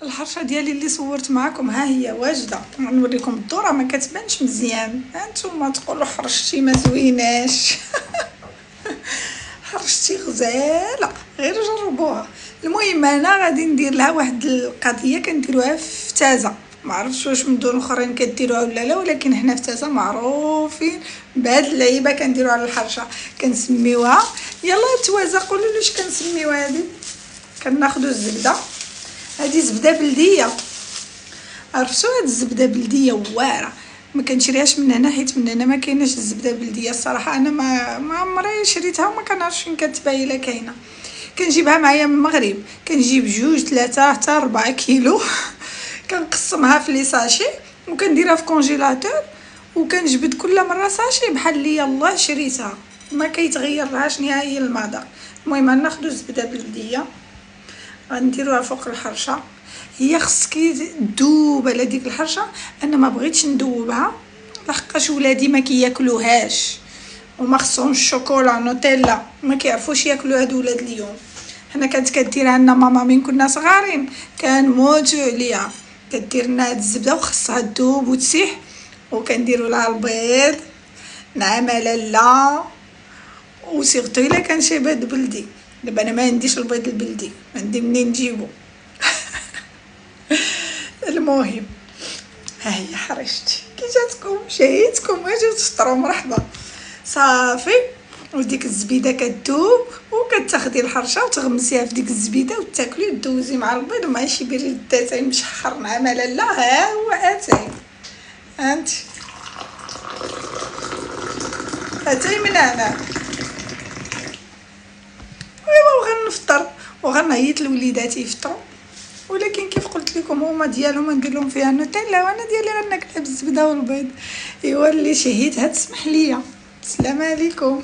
الحرشه ديالي اللي صورت معكم ها هي واجده. نوريكم الذره ما كتبانش مزيان، هانتوما تقولوا حرشتي ما زويناش. حرشتي غزاله، غير جربوها. المهم انا غادي ندير لها واحد القضيه كنديروها في تازه، ما عرفتش واش مدن اخرين كديروها ولا لا، ولكن حنا في تازه معروفين بهاد اللعيبه كنديروا على الحرشه. كنسميوها، يلا توازا قولوا لي واش كنسميوها هذه. كناخذوا الزبده، هذه زبده بلديه، عرفتوا هاد الزبده بلديه واعره. ما كنشريهاش من هنا حيت من هنا ما كايناش الزبده بلديه الصراحه. انا ما عمري شريتها وما كنعرفش فين كتباين الا كاينه. كنجيبها معايا من المغرب، كنجيب 2 3 حتى 4 كيلو. كنقسمها في لي ساشي وكنديرها في كونجيلاتور، وكنجبد كل مره ساشي بحال اللي يلاه شريتها، ما كيتغير لهاش نهائيا المذاق. المهم غناخذوا الزبده بلديه غنديروها فوق الحرشه. هي خصك تذوب على ديك الحرشه. انا ما بغيتش ندوبها لحقاش ولادي ما كياكلوهاش، وما خصهمش الشوكولا نوتيلا، ما كيعرفوش ياكلوا هاد ولاد اليوم. حنا كانت كديرها لنا ماما من كنا صغارين، كنموتوا عليها. كدير لنا هاد الزبده وخصها تذوب وتسيح، وكنديروا لها البيض نعم لاله، وسيرتو الا كان شي بيض بلدي. دابا انا ما عنديش البيض البلدي، عندي منين نجيبو. المهم ها هي حرشتي كي جاتكم، شهيتكم اجيو تفطروا مرحبا. صافي، وديك الزبيده كتذوب وكتاخدي الحرشه وتغمسيها في ديك الزبيده وتاكلي وتدوزي مع البيض ومع شي بريد اتاي مشحر نعم لاله. ها هو اتاي، انت اتاي من هنا. وغنفطر وغنعيط لوليداتي يفطروا، ولكن كيف قلت لكم هما ديالهم ندير لهم فيها نوتيلا، وانا ديالي غناكلها بالزبده والبيض. ايوا اللي شهيتها تسمح ليا. السلام عليكم.